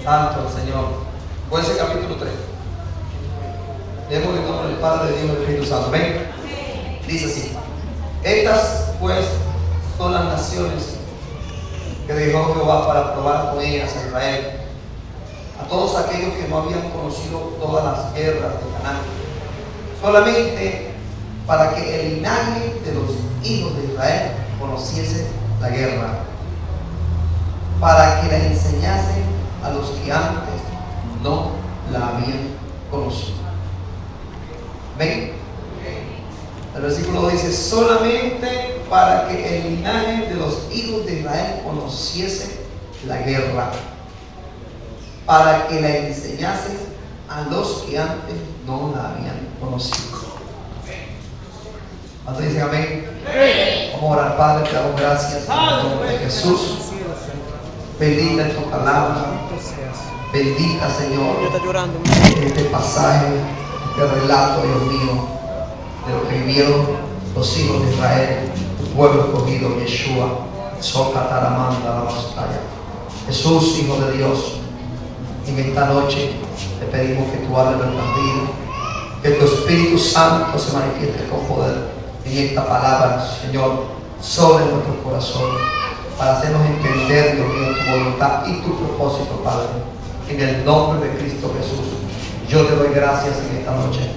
Santo el Señor. Jueces capítulo 3. Leemos el nombre del Padre, de Dios y del Espíritu Santo. ¿Ven? Dice así: estas pues son las naciones que dejó Jehová para probar con ellas a Israel, a todos aquellos que no habían conocido todas las guerras de Canaán, solamente para que el linaje de los hijos de Israel conociese la guerra, para que la enseñasen a los que antes no la habían conocido. ¿Ven? El versículo 2 dice: solamente para que el linaje de los hijos de Israel conociese la guerra, para que la enseñasen a los que antes no la habían conocido. ¿Cuántos dicen amén? Vamos a orar. Padre, te damos gracias en el nombre de Jesús. Bendita es tu palabra. Bendita, Señor, este pasaje, este relato, Dios mío, de lo que vivieron los hijos de Israel, tu pueblo escogido, Yeshua, Socataramanda, la Mastaya. Jesús, Hijo de Dios, en esta noche te pedimos que tú hables nuestras vidas, que tu Espíritu Santo se manifieste con poder en esta palabra, Señor, sobre nuestros corazones, para hacernos entender, Dios mío, tu voluntad y tu propósito, Padre. En el nombre de Cristo Jesús, yo te doy gracias en esta noche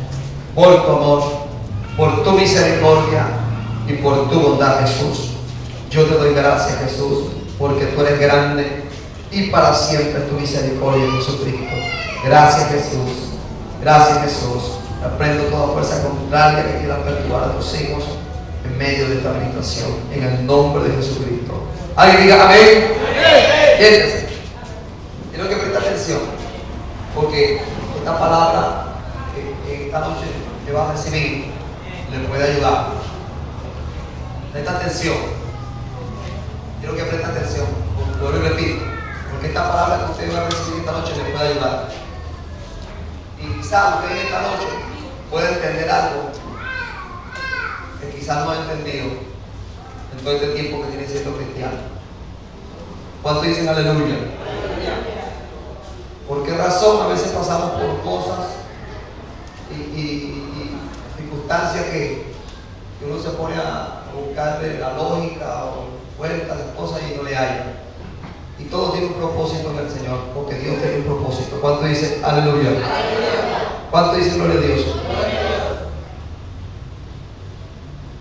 por tu amor, por tu misericordia y por tu bondad, Jesús. Yo te doy gracias, Jesús, porque tú eres grande y para siempre tu misericordia, Jesucristo. Gracias, Jesús. Gracias, Jesús. Reprendo toda fuerza contraria que quiera perturbar a tus hijos en medio de esta meditación, en el nombre de Jesucristo. Alguien diga amén. Siéntese. Quiero que preste atención, porque esta palabra que esta noche que vas a recibir le puede ayudar. Presta atención. Quiero que preste atención. Vuelvo y repito, porque esta palabra que usted va a recibir esta noche le puede ayudar. Y quizás usted en esta noche puede entender algo que quizás no ha entendido en todo este tiempo que tiene siendo cristiano. ¿Cuántos dicen aleluya? ¿Por qué razón a veces pasamos por cosas y circunstancias que uno se pone a buscarle la lógica o vueltas de cosas y no le haya? Y todo tiene un propósito en el Señor, porque Dios tiene un propósito. ¿Cuánto dice aleluya? ¿Cuánto dice gloria a Dios?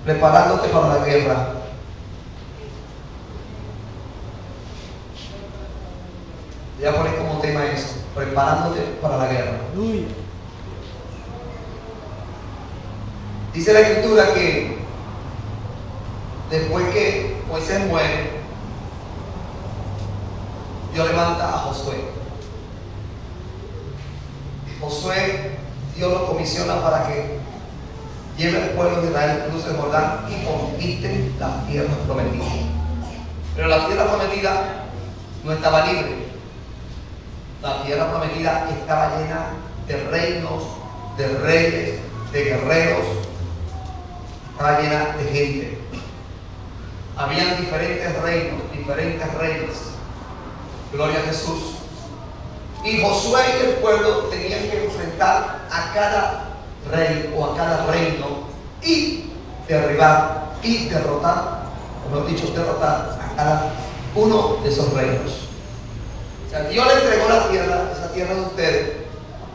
Preparándote para la guerra. Voy a poner como tema eso: preparándote para la guerra. Dice la Escritura que después que Moisés muere, Dios levanta a Josué. Josué, Dios lo comisiona para que lleve al pueblo de Israel, cruce el Jordán y conquisten las tierras prometidas. Pero la tierra prometida no estaba libre. La tierra prometida estaba llena de reinos, de reyes, de guerreros. Estaba llena de gente. Habían diferentes reinos, diferentes reyes. Gloria a Jesús. Y Josué y el pueblo tenían que enfrentar a cada rey o a cada reino y derribar y derrotar, o mejor dicho, derrotar a cada uno de esos reinos. O sea, Dios le entregó la tierra, esa tierra de ustedes,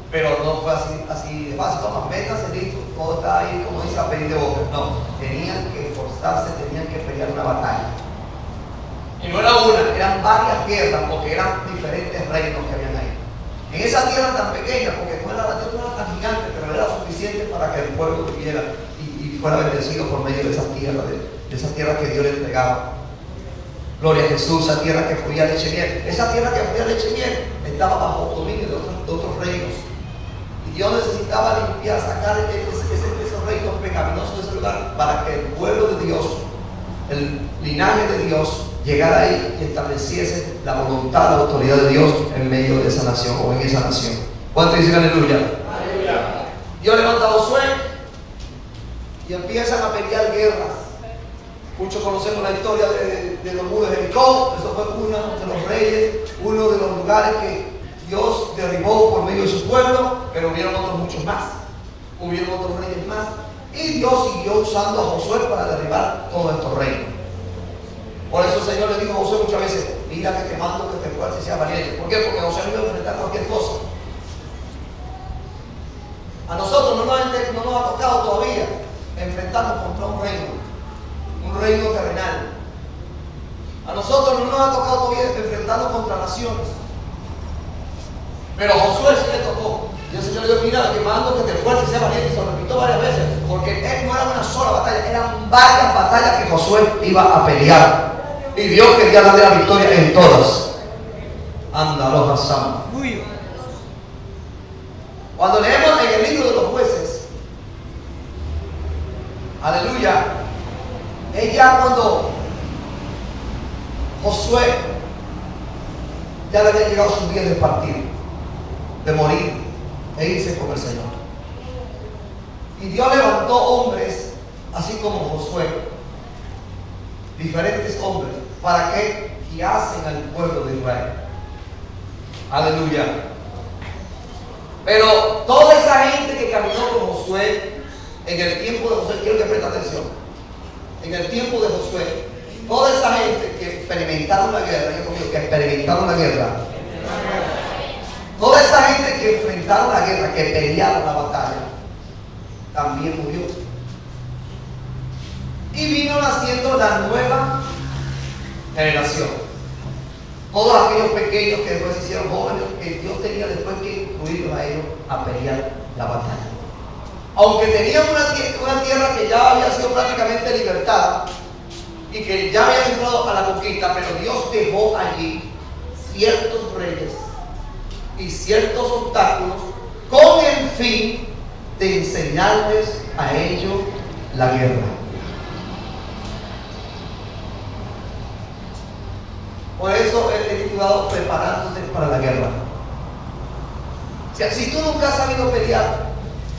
pero no fue así de fácil. Toma, métanse listo, todo está ahí, como dice, a pedir de boca. No, tenían que esforzarse, tenían que pelear una batalla. Y no era una, eran varias tierras, porque eran diferentes reinos que habían ahí. En esa tierra tan pequeña, porque la tierra no era tan gigante, pero era suficiente para que el pueblo viviera y fuera bendecido por medio de esa tierra que Dios le entregaba. Gloria a Jesús, esa tierra que fluía leche y miel. Esa tierra que fluía leche y miel estaba bajo dominio de otros reinos. Y Dios necesitaba limpiar, sacar esos reinos pecaminosos de ese lugar para que el pueblo de Dios, el linaje de Dios, llegara ahí y estableciese la voluntad, la autoridad de Dios en medio de esa nación o en esa nación. ¿Cuántos dicen aleluya? Aleluya. Dios levanta a Josué y empiezan a pelear guerras. Muchos conocemos la historia de los muros de Jericó. Eso fue uno de los reyes, uno de los lugares que Dios derribó por medio de su pueblo, pero hubieron otros muchos más. Hubieron otros reyes más. Y Dios siguió usando a Josué para derribar todos estos reinos. Por eso el Señor le dijo a Josué muchas veces: mira que te mando que te fuerces y seas valiente. ¿Por qué? Porque Josué no iba a enfrentar cualquier cosa. A nosotros no nos ha tocado todavía enfrentarnos contra un reino terrenal. A nosotros no nos ha tocado todavía enfrentarnos contra naciones. Pero a Josué sí le tocó. Y el Señor le dijo: mira, te mando que te esfuerces y seas valiente. Y se lo repitió varias veces, porque no era una sola batalla, eran varias batallas que Josué iba a pelear. Y Dios quería darle la victoria en todas. Ándalo, Hassan. Cuando leemos en el libro de los Jueces, aleluya, es ya cuando Josué ya le había llegado su día de partir, de morir e irse con el Señor. Y Dios levantó hombres, así como Josué, diferentes hombres, para que guiasen al pueblo de Israel. Aleluya. Pero toda esa gente que caminó con Josué en el tiempo de Josué, quiero que preste atención, en el tiempo de Josué, toda esa gente que experimentaron la guerra, toda esa gente que enfrentaron la guerra, que pelearon la batalla, también murió. Y vino naciendo la nueva generación. Todos aquellos pequeños que después se hicieron jóvenes, que Dios tenía después que incluirlos a ellos a pelear la batalla. Aunque tenían una tierra que ya había sido prácticamente libertada y que ya había entrado a la conquista, pero Dios dejó allí ciertos reyes y ciertos obstáculos con el fin de enseñarles a ellos la guerra. Por eso he titulado Preparándote para la guerra. O sea, si tú nunca has sabido pelear,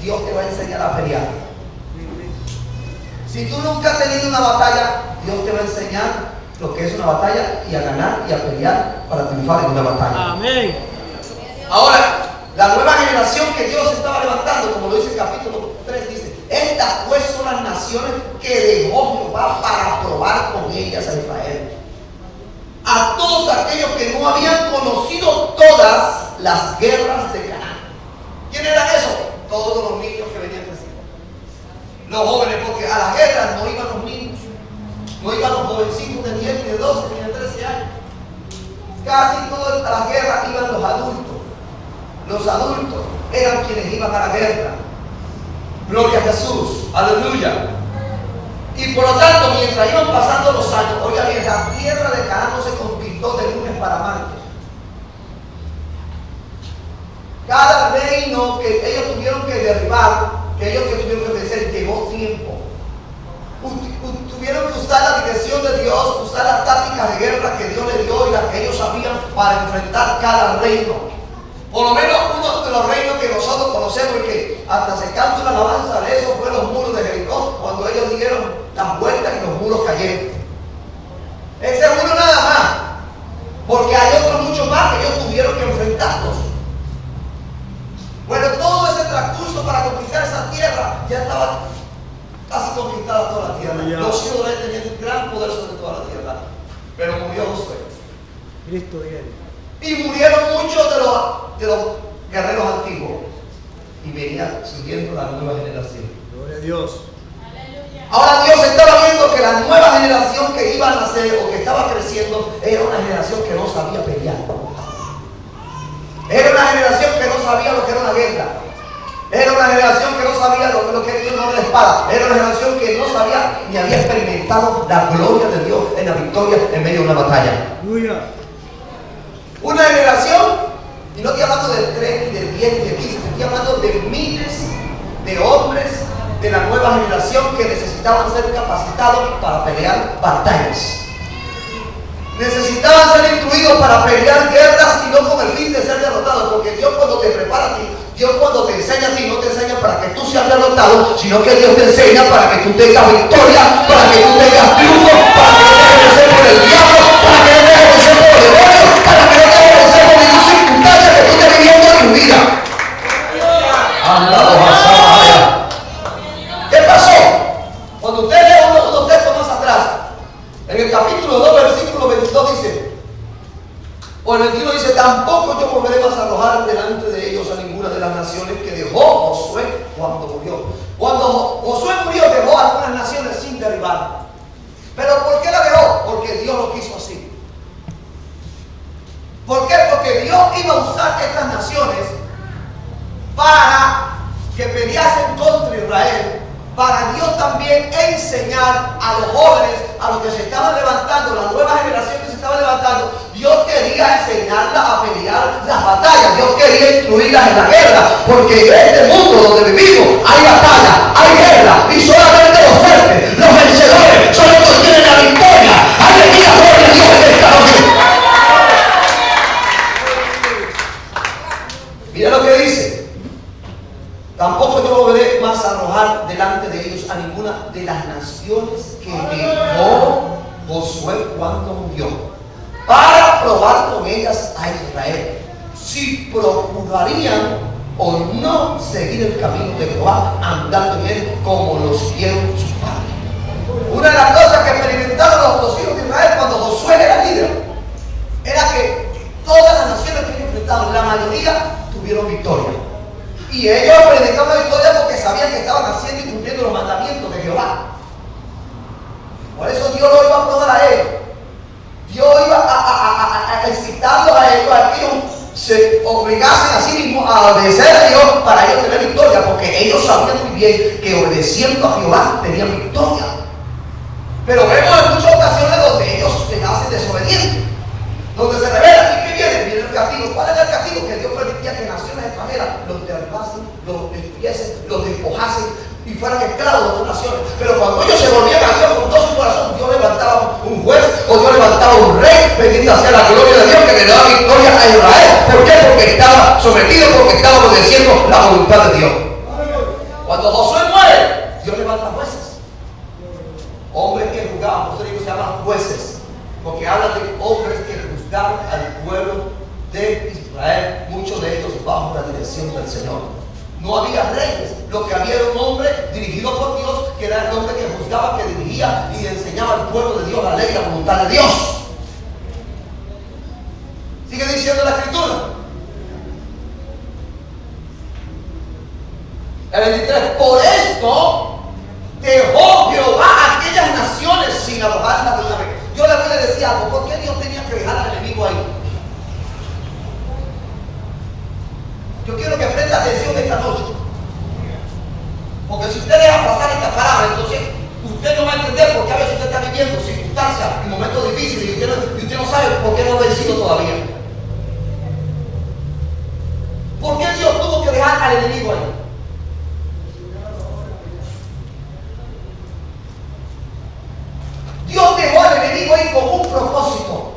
Dios te va a enseñar a pelear. Si tú nunca has tenido una batalla, Dios te va a enseñar lo que es una batalla y a ganar y a pelear para triunfar en una batalla. Amén. Ahora, la nueva generación que Dios estaba levantando, como lo dice el capítulo 3, dice: estas pues son las naciones que dejó Jehová para probar con ellas a Israel. A todos aquellos que no habían conocido todas las guerras de Canaán. ¿Quién eran esos? Todos los niños que venían creciendo. Los jóvenes, porque a las guerras no iban los niños, no iban los jovencitos de 10, ni de 12, ni de 13 años. Casi todas las guerras iban los adultos. Los adultos eran quienes iban a la guerra. Gloria a Jesús, aleluya. Y por lo tanto, mientras iban pasando los años, oiga bien, la tierra de Canaán no se conquistó de lunes para martes. Cada reino que ellos tuvieron que derribar, que ellos tuvieron que vencer, llevó tiempo. Tuvieron que usar la dirección de Dios, usar las tácticas de guerra que Dios les dio y las que ellos sabían para enfrentar cada reino. Por lo menos uno de los reinos que nosotros conocemos y que hasta se canta una alabanza de eso fue los muros de Jericó, cuando ellos dieron las vueltas y los muros cayeron. Ese es uno nada más, porque hay otros muchos más que ellos tuvieron que enfrentarlos. Bueno, todo ese transcurso para conquistar esa tierra ya estaba casi conquistada toda la tierra. Los hijos de Israel tenían un gran poder sobre toda la tierra, pero murió Josué. Cristo viene. Y murieron muchos de los guerreros antiguos. Y venía subiendo la nueva generación. Gloria a Dios. Ahora Dios estaba viendo que la nueva generación que iba a nacer o que estaba creciendo era una generación que no sabía pelear. Era una generación que no sabía lo que era una guerra. Era una generación que no sabía lo que era una espada. Era una generación que no sabía ni había experimentado la gloria de Dios en la victoria en medio de una batalla. Aleluya. Una generación, y no estoy hablando de 3, ni de 10, ni de 15, estoy hablando de miles de hombres de la nueva generación que necesitaban ser capacitados para pelear batallas. Necesitaban ser instruidos para pelear guerras y no con el fin de ser derrotados, porque Dios cuando te prepara a ti, Dios cuando te enseña a ti, no te enseña para que tú seas derrotado, sino que Dios te enseña para que tú tengas victoria, para que tú tengas triunfo, para que no dejes de ser por el diablo, para que no dejes de ser por el demonio, para que no dejes de ser por ninguna circunstancia que tú te volveré más a arrojar delante de ellos a ninguna de las naciones que dejó Josué cuando murió. Cuando Josué murió, dejó a algunas naciones sin derribar. ¿Pero por qué la dejó? Porque Dios lo quiso así. ¿Por qué? Porque Dios iba a usar estas naciones para que peleasen contra Israel, para Dios también enseñar a los jóvenes, a los que se estaban levantando, la nueva generación que se estaba levantando. Dios quería enseñarlas a pelear las batallas. Dios quería incluirlas en la guerra, porque en este mundo donde vivimos hay batalla, hay guerra, y solamente los fuertes, los vencedores, son los que tienen la victoria. Aleluya, gloria a Dios en esta noche. Mira lo que dice. Tampoco yo volveré más a arrojar delante de ellos a ninguna de las naciones que dejó Josué cuando murió, para probar con ellas a Israel, si procurarían o no seguir el camino de Jehová, andando en él como lo siguieron sus padres. Una de las cosas que experimentaron los hijos de Israel cuando Josué era líder, era que todas las naciones que enfrentaban, la mayoría tuvieron victoria. Y ellos predicaban la victoria porque sabían que estaban haciendo y cumpliendo los mandamientos de Jehová. Por eso Dios lo iba a probar a ellos. Dios iba a incitarlos a ellos a que ellos se obligasen a sí mismos a obedecer a Dios para ellos tener victoria, porque ellos sabían muy bien que obedeciendo a Jehová tenían victoria. Pero vemos en muchas ocasiones donde ellos se hacen desobedientes, donde se rebelan. ¿Y qué viene? Viene el castigo. ¿Cuál era el castigo? Que Dios permitía que naciones extranjeras los derribasen, los destruyesen, los despojasen y fueran esclavos de otras naciones. Pero cuando ellos se volvían a Dios con todo su corazón, Dios levantaba un juez o Dios levantaba un rey, bendita sea la gloria de Dios, que le daba victoria a Israel. ¿Por qué? Porque estaba sometido, porque estaba obedeciendo la voluntad de Dios. Cuando Josué muere, Dios levanta jueces, hombres que juzgaban. Por eso digo, se llaman jueces, porque hablan de hombres que juzgaron al pueblo de Israel, muchos de ellos bajo la dirección del Señor. No había reyes, lo que había era un hombre dirigido por Dios, que era el hombre que juzgaba, que dirigía y enseñaba al pueblo de Dios la ley y la voluntad de Dios. Sigue diciendo la Escritura. El 23, por esto dejó Jehová a aquellas naciones sin arrojarlas de una vez. Yo le decía algo, ¿por qué Dios tenía que dejar al enemigo ahí? Yo quiero que preste atención esta noche, porque si usted deja pasar esta palabra, entonces usted no va a entender por qué a veces usted está viviendo circunstancias y momentos difíciles y usted no sabe por qué no ha vencido todavía. ¿Por qué Dios tuvo que dejar al enemigo ahí? Dios dejó al enemigo ahí con un propósito.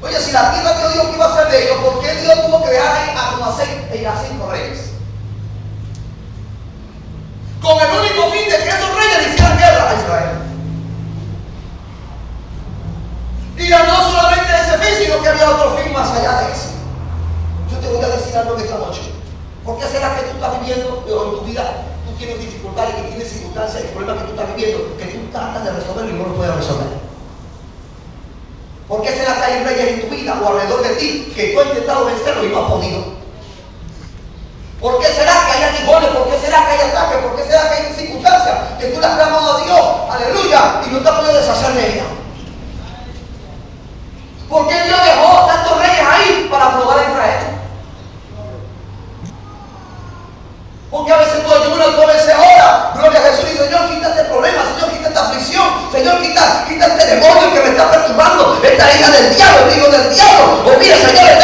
Oye, si la tierra que Dios iba a hacer de ellos, ¿por qué Dios tuvo que dejar ahí a los 5 reyes? Con el único fin de que esos reyes le hicieran guerra a Israel. Y no solamente ese fin, sino que había otro fin más allá de ese. Yo te voy a decir algo de esta noche. ¿Por qué será que tú estás viviendo en tu vida? Tú tienes dificultades, que tienes circunstancias, el problema que tú estás viviendo, que tú tratas de resolverlo y no lo puedes resolver. ¿Por qué será que hay reyes en tu vida o alrededor de ti que tú has intentado vencerlo y no has podido? ¿Por qué será que hay aguijones? ¿Por qué será que hay ataques? ¿Por qué será que hay circunstancias que tú le has clamado a Dios, aleluya, y no te has podido deshacer de ella? ¿Por qué Dios dejó tantos reyes ahí para probar a Israel? Porque a veces tú ayunas, tú a veces oras, gloria a Jesús, y Señor, quita este problema, Señor, quita esta aflicción, Señor, quita este demonio que me está perturbando, esta hija del diablo, el hijo del diablo. O mire, Señor,